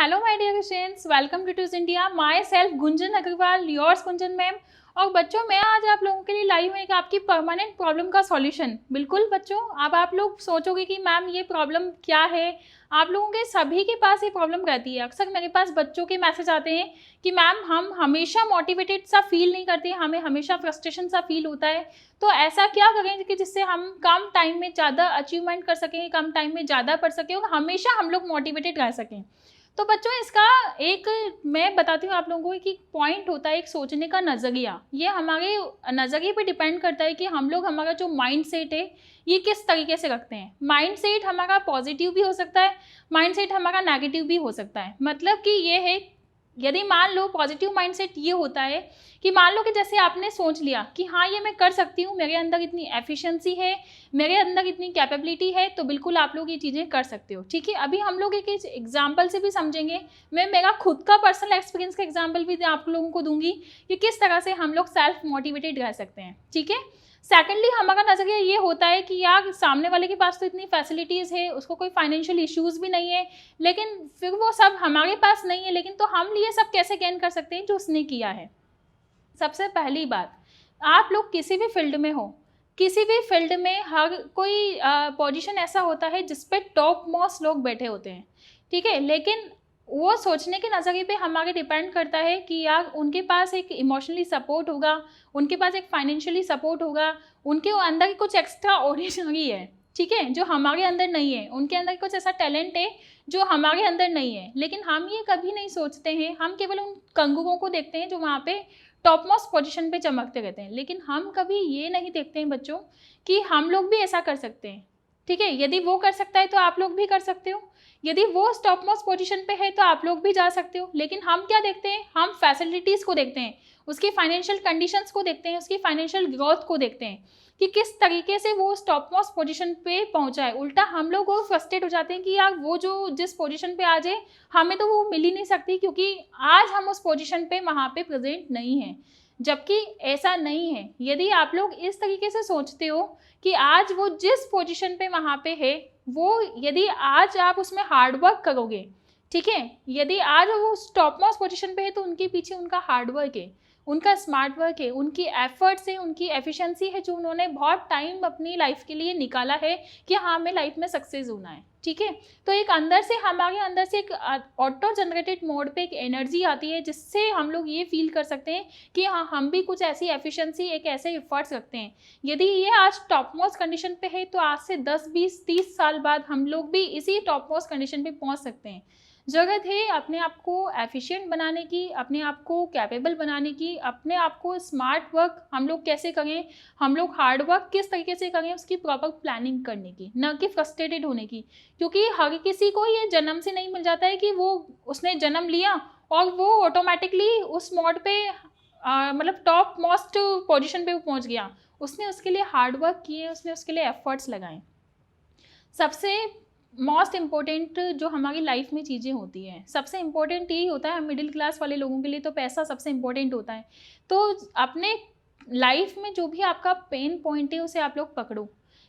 Hello my dear students, welcome to Tuse India. Myself Gunjan Agarwal, yours Gunjan ma'am. और बच्चों, मैं आज आप लोगों के लिए लाई हूँ एक आपकी परमानेंट प्रॉब्लम का सॉल्यूशन। बिल्कुल बच्चों, अब आप लोग सोचोगे कि मैम ये प्रॉब्लम क्या है। आप लोगों के सभी के पास ये प्रॉब्लम रहती है। अक्सर मेरे पास बच्चों के मैसेज आते हैं कि मैम हम हमेशा मोटिवेटेड सा फील नहीं करते, हमें हमेशा फ्रस्ट्रेशन सा फील होता है। तो ऐसा क्या करें कि जिससे हम कम टाइम में ज़्यादा अचीवमेंट कर सकें, कम टाइम में ज़्यादा पढ़ सकें और हमेशा हम लोग मोटिवेटेड रह सकें। तो बच्चों, इसका एक मैं बताती हूँ आप लोगों को कि पॉइंट होता है एक सोचने का नज़रिया। ये हमारे नज़रिए पे डिपेंड करता है कि हम लोग हमारा जो माइंड सेट है ये किस तरीके से रखते हैं। माइंड सेट हमारा पॉजिटिव भी हो सकता है, माइंड सेट हमारा नेगेटिव भी हो सकता है। मतलब कि ये है, यदि मान लो पॉजिटिव माइंडसेट ये होता है कि मान लो कि जैसे आपने सोच लिया कि हाँ ये मैं कर सकती हूँ, मेरे अंदर इतनी एफिशिएंसी है, मेरे अंदर इतनी कैपेबिलिटी है, तो बिल्कुल आप लोग ये चीज़ें कर सकते हो। ठीक है, अभी हम लोग एक एग्जाम्पल से भी समझेंगे। मैं मेरा खुद का पर्सनल एक्सपीरियंस का एग्जाम्पल भी आप लोगों को दूंगी कि किस तरह से हम लोग सेल्फ मोटिवेटेड रह सकते हैं। ठीक है, सेकेंडली हमारा नज़रिया ये होता है कि यार सामने वाले के पास तो इतनी फैसिलिटीज़ है, उसको कोई फाइनेंशियल इश्यूज़ भी नहीं है, लेकिन फिर वो सब हमारे पास नहीं है, लेकिन तो हम ये सब कैसे गेन कर सकते हैं जो उसने किया है। सबसे पहली बात, आप लोग किसी भी फील्ड में हो, किसी भी फील्ड में हर कोई पोजीशन ऐसा होता है जिस पे टॉप मोस्ट लोग बैठे होते हैं। ठीक है, लेकिन वो सोचने के नज़रिए पे हमारे डिपेंड करता है कि यार उनके पास एक इमोशनली सपोर्ट होगा, उनके पास एक फाइनेंशियली सपोर्ट होगा, उनके अंदर कुछ एक्स्ट्रा ऑर्डिनरी है। ठीक है, जो हमारे अंदर नहीं है, उनके अंदर कुछ ऐसा टैलेंट है जो हमारे अंदर नहीं है। लेकिन हम ये कभी नहीं सोचते हैं, हम केवल उन कंगुओं को देखते हैं जो वहाँ पे टॉप मोस्ट पोजीशन पे चमकते रहते हैं। लेकिन हम कभी ये नहीं देखते हैं बच्चों कि हम लोग भी ऐसा कर सकते हैं। ठीक है, यदि वो कर सकता है तो आप लोग भी कर सकते हो, यदि वो टॉप मोस्ट पोजीशन पे है तो आप लोग भी जा सकते हो। लेकिन हम क्या देखते हैं, हम फैसिलिटीज़ को देखते हैं, उसकी फाइनेंशियल कंडीशंस को देखते हैं, उसकी फाइनेंशियल ग्रोथ को देखते हैं कि किस तरीके से वो उस टॉप मोस्ट पोजीशन पे पहुंचा है। उल्टा हम लोग वो फ्रस्ट्रेट हो जाते हैं कि यार वो जो जिस पोजीशन पे आ जाए हमें तो वो मिल ही नहीं सकती, क्योंकि आज हम उस पोजीशन पे वहाँ पे प्रेजेंट नहीं हैं। जबकि ऐसा नहीं है। यदि आप लोग इस तरीके से सोचते हो कि आज वो जिस पोजीशन पे वहाँ पे है, वो यदि आज आप उसमें हार्ड वर्क करोगे, ठीक है, यदि आज वो टॉप मोस्ट पोजीशन पे है तो उनके पीछे उनका हार्ड वर्क है, उनका स्मार्ट वर्क है, उनकी एफर्ट्स है, उनकी एफिशिएंसी है, जो उन्होंने बहुत टाइम अपनी लाइफ के लिए निकाला है कि हाँ हमें लाइफ में सक्सेस होना है। ठीक है, तो एक अंदर से हमारे अंदर से एक ऑटो जनरेटेड मोड पे एक एनर्जी आती है जिससे हम लोग ये फील कर सकते हैं कि हाँ हम भी कुछ ऐसी एफिशिएंसी, एक ऐसे एफर्ट्स रखते हैं। यदि ये आज टॉप मोस्ट कंडीशन पे है तो आज से 10, 20, 30 साल बाद हम लोग भी इसी टॉप मोस्ट कंडीशन पे पहुंच सकते हैं। ज़रूरत है अपने आप को एफिशिएंट बनाने की, अपने आप को कैपेबल बनाने की, अपने आप को स्मार्ट वर्क हम लोग कैसे करें, हम लोग हार्ड वर्क किस तरीके से करें, उसकी प्रॉपर प्लानिंग करने की, न कि फ्रस्ट्रेटेड होने की। क्योंकि हर किसी को ये जन्म से नहीं मिल जाता है कि वो उसने जन्म लिया और वो ऑटोमेटिकली उस मोड पे मतलब टॉप मोस्ट पोजीशन पे वो पहुंच गया। उसने उसके लिए हार्ड वर्क किए, उसने उसके लिए एफर्ट्स लगाए। सबसे मोस्ट इम्पोर्टेंट जो हमारी लाइफ में चीज़ें होती हैं, सबसे इम्पोर्टेंट यही होता है, मिडिल क्लास वाले लोगों के लिए तो पैसा सबसे इम्पोर्टेंट होता है। तो अपने लाइफ में जो भी आपका पेन पॉइंट है उसे आप लोग पकड़ो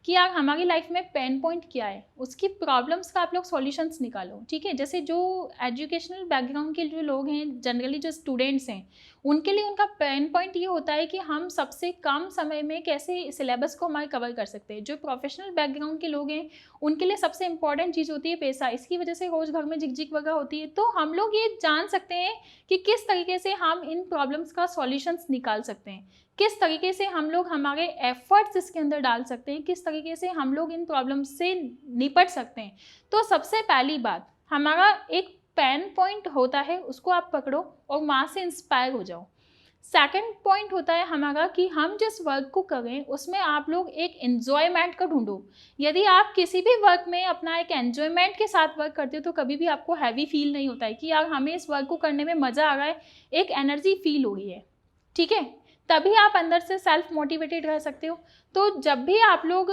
कि यार हमारी लाइफ में पेन पॉइंट क्या है, उसकी प्रॉब्लम्स का आप लोग सॉल्यूशंस निकालो। ठीक है, जैसे जो एजुकेशनल बैकग्राउंड के जो लोग हैं, जनरली जो स्टूडेंट्स हैं, उनके लिए उनका पेन पॉइंट ये होता है कि हम सबसे कम समय में कैसे सिलेबस को हमारे कवर कर सकते हैं। जो प्रोफेशनल बैकग्राउंड के लोग हैं उनके लिए सबसे इंपॉर्टेंट चीज़ होती है पैसा। इसकी वजह से रोज़ घर में झिकझिक वगैरह होती है। तो हम लोग ये जान सकते हैं कि किस तरीके से हम इन प्रॉब्लम्स का सॉल्यूशंस निकाल सकते हैं, किस तरीके से हम लोग हमारे एफर्ट्स इसके अंदर डाल सकते हैं, किस तरीके से हम लोग इन प्रॉब्लम्स से निपट सकते हैं। तो सबसे पहली बात, हमारा एक पेन पॉइंट होता है, उसको आप पकड़ो और वहाँ से इंस्पायर हो जाओ। सेकंड पॉइंट होता है हमारा कि हम जिस वर्क को करें उसमें आप लोग एक एन्जॉयमेंट का ढूंढो। यदि आप किसी भी वर्क में अपना एक एन्जॉयमेंट के साथ वर्क करते हो तो कभी भी आपको हैवी फील नहीं होता है कि यार हमें इस वर्क को करने में मज़ा आ रहा है, एक एनर्जी फील हो रही है। ठीक है, तभी आप अंदर से सेल्फ मोटिवेटेड रह सकते हो। तो जब भी आप लोग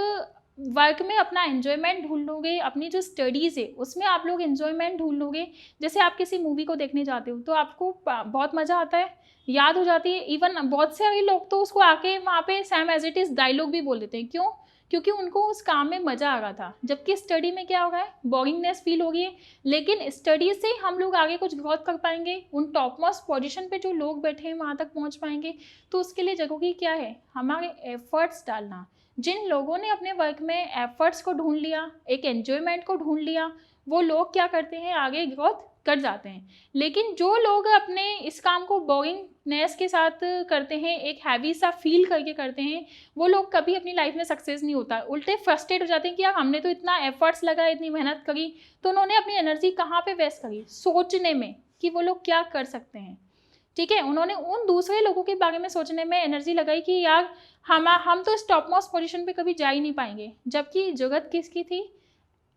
वर्क में अपना एन्जॉयमेंट ढूंढोगे, अपनी जो स्टडीज़ है उसमें आप लोग एन्जॉयमेंट ढूंढोगे, जैसे आप किसी मूवी को देखने जाते हो तो आपको बहुत मज़ा आता है, याद हो जाती है। इवन बहुत सारे लोग तो उसको आके वहाँ पे same as it is dialogue भी बोल देते हैं। क्यों? क्योंकि उनको उस काम में मज़ा आ रहा था। जबकि स्टडी में क्या हो रहा है, बोरिंगनेस फील हो रही है। लेकिन स्टडी से हम लोग आगे कुछ ग्रोथ कर पाएंगे, उन टॉप मोस्ट पोजीशन पे जो लोग बैठे हैं वहाँ तक पहुँच पाएंगे। तो उसके लिए जरूरी क्या है, हमारे एफर्ट्स डालना। जिन लोगों ने अपने वर्क में एफर्ट्स को ढूंढ लिया, एक एन्जॉयमेंट को ढूंढ लिया, वो लोग क्या करते हैं, आगे ग्रोथ कर जाते हैं। लेकिन जो लोग अपने इस काम को बोरिंगनेस के साथ करते हैं, एक हैवी सा फील करके करते हैं, वो लोग कभी अपनी लाइफ में सक्सेस नहीं होता, उल्टे फ्रस्ट्रेट हो जाते हैं कि यार हमने तो इतना एफर्ट्स लगाया, इतनी मेहनत करी, तो उन्होंने अपनी एनर्जी कहाँ पे वेस्ट करी, सोचने में कि वो लोग क्या कर सकते हैं। ठीक है, उन्होंने उन दूसरे लोगों के बारे में सोचने में एनर्जी लगाई कि यार हम तो इस टॉप मोस्ट पोजीशन पे कभी जा ही नहीं पाएंगे। जबकि जरूरत किसकी थी,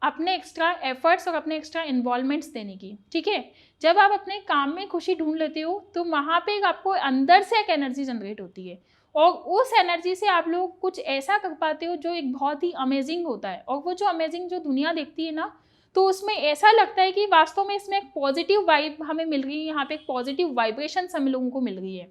अपने एक्स्ट्रा एफर्ट्स और अपने एक्स्ट्रा इन्वॉल्वमेंट्स देने की। ठीक है, जब आप अपने काम में खुशी ढूंढ लेते हो तो वहाँ पे आपको अंदर से एक एनर्जी जनरेट होती है, और उस एनर्जी से आप लोग कुछ ऐसा कर पाते हो जो एक बहुत ही अमेजिंग होता है। और वो जो अमेजिंग जो दुनिया देखती है ना, तो उसमें ऐसा लगता है कि वास्तव में इसमें एक पॉजिटिव वाइब हमें मिल रही है, यहाँ पे एक पॉजिटिव वाइब्रेशन हम लोगों को मिल रही है।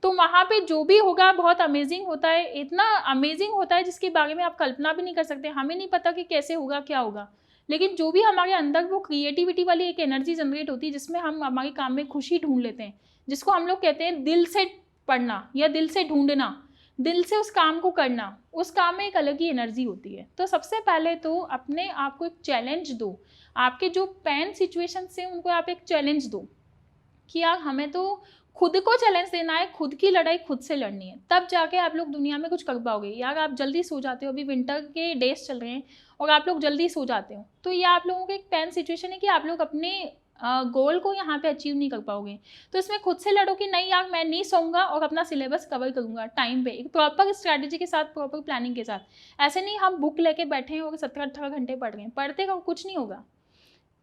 तो वहाँ पे जो भी होगा बहुत अमेजिंग होता है, इतना अमेजिंग होता है जिसके बारे में आप कल्पना भी नहीं कर सकते। हमें नहीं पता कि कैसे होगा, क्या होगा, लेकिन जो भी हमारे अंदर वो क्रिएटिविटी वाली एक एनर्जी जनरेट होती है जिसमें हम हमारे काम में खुशी ढूंढ लेते हैं, जिसको हम लोग कहते हैं दिल से पढ़ना या दिल से ढूंढना, दिल से उस काम को करना, उस काम में एक अलग ही एनर्जी होती है। तो सबसे पहले तो अपने आप को एक चैलेंज दो, आपके जो पेन सिचुएशन से उनको आप एक चैलेंज दो कि यार हमें तो खुद को चैलेंज देना है, खुद की लड़ाई खुद से लड़नी है, तब जाके आप लोग दुनिया में कुछ कर पाओगे। यार आप जल्दी सो जाते हो, अभी विंटर के डेज चल रहे हैं और आप लोग जल्दी सो जाते हो, तो ये आप लोगों का एक पेन सिचुएशन है कि आप लोग अपने गोल को यहाँ पे अचीव नहीं कर पाओगे। तो इसमें खुद से लड़ो कि नहीं यार मैं नहीं सोऊंगा और अपना सिलेबस कवर करूंगा टाइम पे, एक प्रॉपर स्ट्रैटेजी के साथ, प्रॉपर प्लानिंग के साथ। ऐसे नहीं हम बुक लेके बैठे हैं और 17-18 घंटे पढ़ रहे हैं, पढ़ते का कुछ नहीं होगा।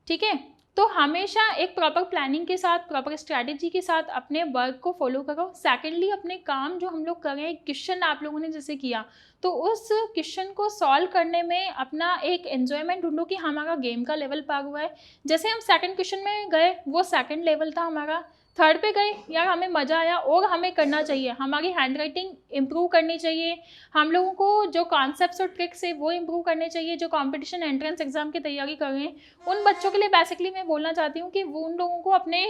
ठीक है, तो हमेशा एक प्रॉपर प्लानिंग के साथ, प्रॉपर स्ट्रैटेजी के साथ अपने वर्क को फॉलो करो। सेकेंडली, अपने काम जो हम लोग कर रहे हैं, क्वेश्चन आप लोगों ने जैसे किया, तो उस क्वेश्चन को सॉल्व करने में अपना एक एन्जॉयमेंट ढूंढो कि हमारा गेम का लेवल पार हुआ है। जैसे हम सेकंड क्वेश्चन में गए, वो सेकंड लेवल था हमारा, थर्ड पे गए, यार हमें मज़ा आया और हमें करना चाहिए, हमारी हैंड राइटिंग इम्प्रूव करनी चाहिए, हम लोगों को जो कॉन्सेप्ट्स और ट्रिक्स है वो इम्प्रूव करने चाहिए। जो कंपटीशन एंट्रेंस एग्जाम की तैयारी कर रहे हैं उन बच्चों के लिए बेसिकली मैं बोलना चाहती हूँ कि वो उन लोगों को अपने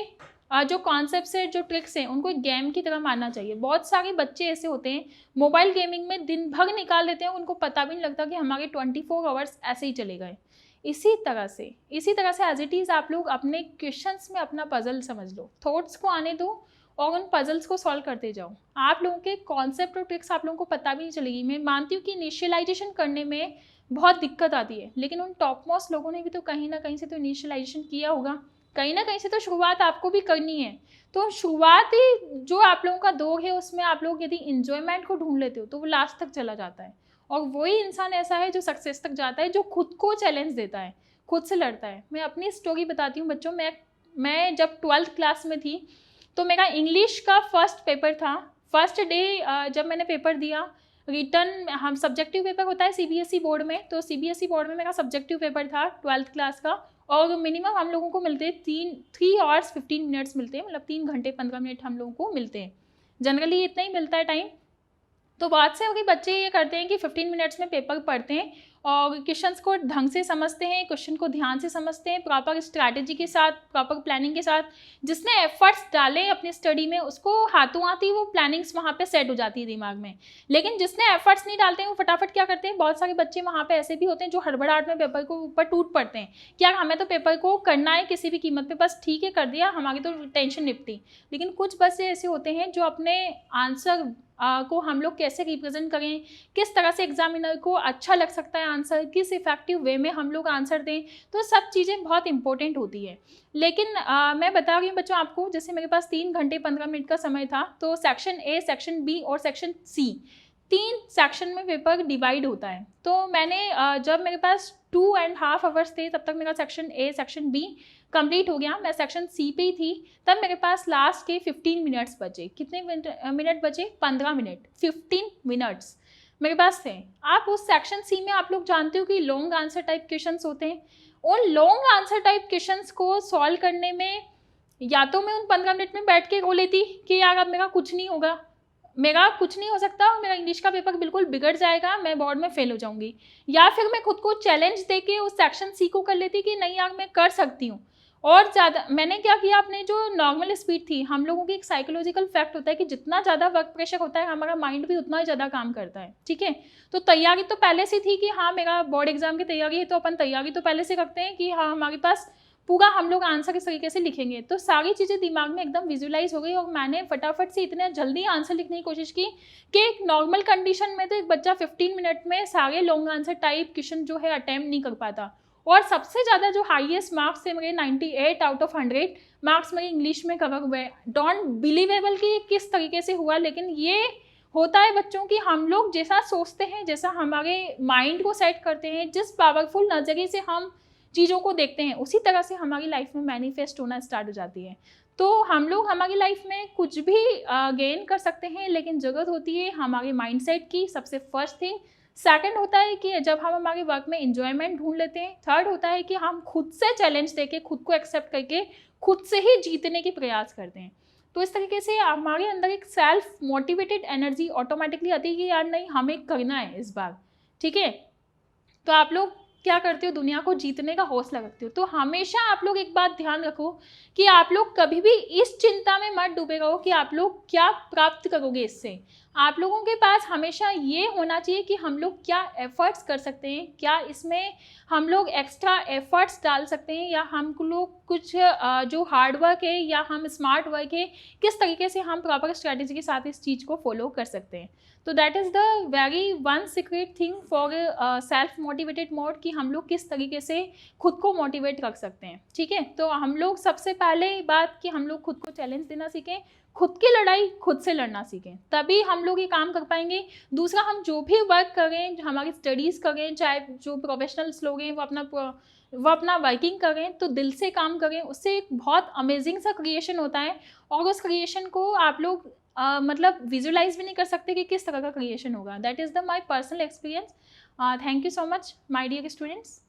जो कॉन्सेप्ट्स है, जो ट्रिक्स हैं, उनको एक गेम की तरह मानना चाहिए। बहुत सारे बच्चे ऐसे होते हैं मोबाइल गेमिंग में दिन भर निकाल देते हैं, उनको पता भी नहीं लगता कि हमारे 24 आवर्स ऐसे ही चले गए। इसी तरह से एज इट इज़ आप लोग अपने क्वेश्चंस में अपना पजल समझ लो, थॉट्स को आने दो और उन पजल्स को सॉल्व करते जाओ। आप लोगों के कॉन्सेप्ट और ट्रिक्स आप लोगों को पता भी नहीं चलेगी। मैं मानती हूँ कि इनिशियलाइजेशन करने में बहुत दिक्कत आती है, लेकिन उन टॉप मोस्ट लोगों ने भी तो कहीं ना कहीं से तो इनिशियलाइजेशन किया होगा, कहीं ना कहीं से तो शुरुआत आपको भी करनी है। तो शुरुआती जो आप लोगों का दौर है उसमें आप लोग यदि इंजॉयमेंट को ढूंढ लेते हो तो वो लास्ट तक चला जाता है, और वही इंसान ऐसा है जो सक्सेस तक जाता है, जो खुद को चैलेंज देता है, खुद से लड़ता है। मैं अपनी स्टोरी बताती हूँ बच्चों। मैं जब 12th क्लास में थी तो मेरा इंग्लिश का फर्स्ट पेपर था। फर्स्ट डे जब मैंने पेपर दिया, रिटर्न हम सब्जेक्टिव पेपर होता है सीबीएसई बोर्ड में, तो सीबीएसई बोर्ड में मेरा सब्जेक्टिव पेपर था 12th क्लास का, और मिनिमम हम लोगों को मिलते 3 hours 15 minutes मिलते हैं, मतलब 3 घंटे 15 मिनट हम लोगों को मिलते हैं, जनरली इतना ही मिलता है टाइम। तो बात से होगी बच्चे ये करते हैं कि 15 मिनट्स में पेपर पढ़ते हैं और क्वेश्चंस को ढंग से समझते हैं, क्वेश्चन को ध्यान से समझते हैं, प्रॉपर स्ट्रैटेजी के साथ, प्रॉपर प्लानिंग के साथ। जिसने एफर्ट्स डाले अपनी स्टडी में उसको हाथों हाथ ही वो प्लानिंग्स वहाँ पे सेट हो जाती है दिमाग में। लेकिन जिसने एफर्ट्स नहीं डालते हैं वो फटाफट क्या करते हैं, बहुत सारे बच्चे वहाँ पे ऐसे भी होते हैं जो हड़बड़ाहट में पेपर को ऊपर टूट पड़ते हैं कि यार हमें तो पेपर को करना है किसी भी कीमत पे, बस ठीक है कर दिया, हमारी तो टेंशन निपटी। लेकिन कुछ बच्चे ऐसे होते हैं जो अपने आंसर को हम लोग कैसे रिप्रेजेंट करें, किस तरह से एग्जामिनर को अच्छा लग सकता है आंसर, किस इफेक्टिव वे में हम लोग आंसर दें, तो सब चीज़ें बहुत इंपॉर्टेंट होती है। लेकिन मैं बता रही हूँ बच्चों आपको, जैसे मेरे पास 3 घंटे 15 मिनट का समय था, तो सेक्शन ए, सेक्शन बी और सेक्शन सी, 3 सेक्शन में पेपर डिवाइड होता है। तो मैंने जब मेरे पास 2.5 आवर्स थे तब तक मेरा section A, section B complete हो गया। मैं सेक्शन सी पे ही थी, तब मेरे पास लास्ट के 15 मिनट्स बचे। कितने मिनट बचे? 15 मिनट, 15 मिनट्स मेरे पास थे। आप उस सेक्शन सी में आप लोग जानते हो कि लॉन्ग आंसर टाइप क्वेश्चंस होते हैं। उन लॉन्ग आंसर टाइप क्वेश्चंस को सॉल्व करने में या तो मैं उन 15 मिनट में बैठ के रो लेती कि यार अब मेरा कुछ नहीं होगा, मेरा कुछ नहीं हो सकता, मेरा इंग्लिश का पेपर बिल्कुल बिगड़ जाएगा, मैं बोर्ड में फेल हो जाऊंगी। या फिर मैं खुद को चैलेंज दे के उस सेक्शन सी को कर लेती कि नहीं यार मैं कर सकती हूँ। और ज़्यादा मैंने क्या किया, अपने जो नॉर्मल स्पीड थी, हम लोगों की एक साइकोलॉजिकल फैक्ट होता है कि जितना ज़्यादा वर्क प्रेशर होता है हमारा माइंड भी उतना ही ज़्यादा काम करता है, ठीक है। तो तैयारी तो पहले से थी कि हाँ मेरा बोर्ड एग्जाम की तैयारी है, तो अपन तैयारी तो पहले से करते हैं कि हाँ हमारे पास पूरा हम लोग आंसर इस तरीके से लिखेंगे। तो सारी चीज़ें दिमाग में एकदम विजुलाइज हो गई और मैंने फटाफट से इतने जल्दी आंसर लिखने की कोशिश की कि एक नॉर्मल कंडीशन में तो एक बच्चा 15 मिनट में सारे लॉन्ग आंसर टाइप क्वेश्चन जो है अटेम्प्ट नहीं कर पाता। और सबसे ज़्यादा जो हाईएस्ट मार्क्स थे मेरे 98 आउट ऑफ 100 मार्क्स मेरे इंग्लिश में कवर हुए। डोंट बिलीवेबल कि किस तरीके से हुआ, लेकिन ये होता है बच्चों की, हम लोग जैसा सोचते हैं, जैसा हमारे माइंड को सेट करते हैं, जिस पावरफुल नज़रिए से हम चीज़ों को देखते हैं, उसी तरह से हमारी लाइफ में मैनिफेस्ट होना स्टार्ट हो जाती है। तो हम लोग हमारी लाइफ में कुछ भी गेन कर सकते हैं, लेकिन ज़रूरत होती है हमारे माइंडसेट की, सबसे फर्स्ट थिंग। सेकंड होता है कि जब हम हमारे वर्क में इंजॉयमेंट ढूंढ लेते हैं। थर्ड होता है कि हम खुद से चैलेंज देके, खुद को एक्सेप्ट करके, खुद से ही जीतने की प्रयास करते हैं। तो इस तरीके से हमारे अंदर एक सेल्फ मोटिवेटेड एनर्जी ऑटोमेटिकली आती है कि यार नहीं हमें करना है इस बार, ठीक है। तो आप लोग क्या करते हो, दुनिया को जीतने का हौसला रखते हो। तो हमेशा आप लोग एक बात ध्यान रखो कि आप लोग कभी भी इस चिंता में मत डूबे रहो कि आप लोग क्या प्राप्त करोगे इससे। आप लोगों के पास हमेशा ये होना चाहिए कि हम लोग क्या एफर्ट्स कर सकते हैं, क्या इसमें हम लोग एक्स्ट्रा एफर्ट्स डाल सकते हैं, या हम लोग कुछ जो हार्ड वर्क है या हम स्मार्ट वर्क है, किस तरीके से हम प्रॉपर स्ट्रैटेजी के साथ इस चीज़ को फॉलो कर सकते हैं। तो that is the very one secret thing for self motivated mode कि हम लोग किस तरीके से खुद को मोटिवेट रख सकते हैं, ठीक है। तो हम लोग सबसे पहले बात कि हम लोग खुद को चैलेंज देना सीखें, खुद की लड़ाई खुद से लड़ना सीखें, तभी हम लोग ये काम कर पाएंगे। दूसरा, हम जो भी वर्क करें, हमारी स्टडीज़ करें, चाहे जो प्रोफेशनल्स लोग हैं वो अपना वर्किंग करें, तो दिल से काम करें, उससे एक बहुत अमेजिंग सा क्रिएशन होता है। और उस क्रिएशन को आप लोग मतलब विजुलाइज भी नहीं कर सकते कि किस तरह का क्रिएशन होगा। That is the my personal experience. Thank you so much my dear students.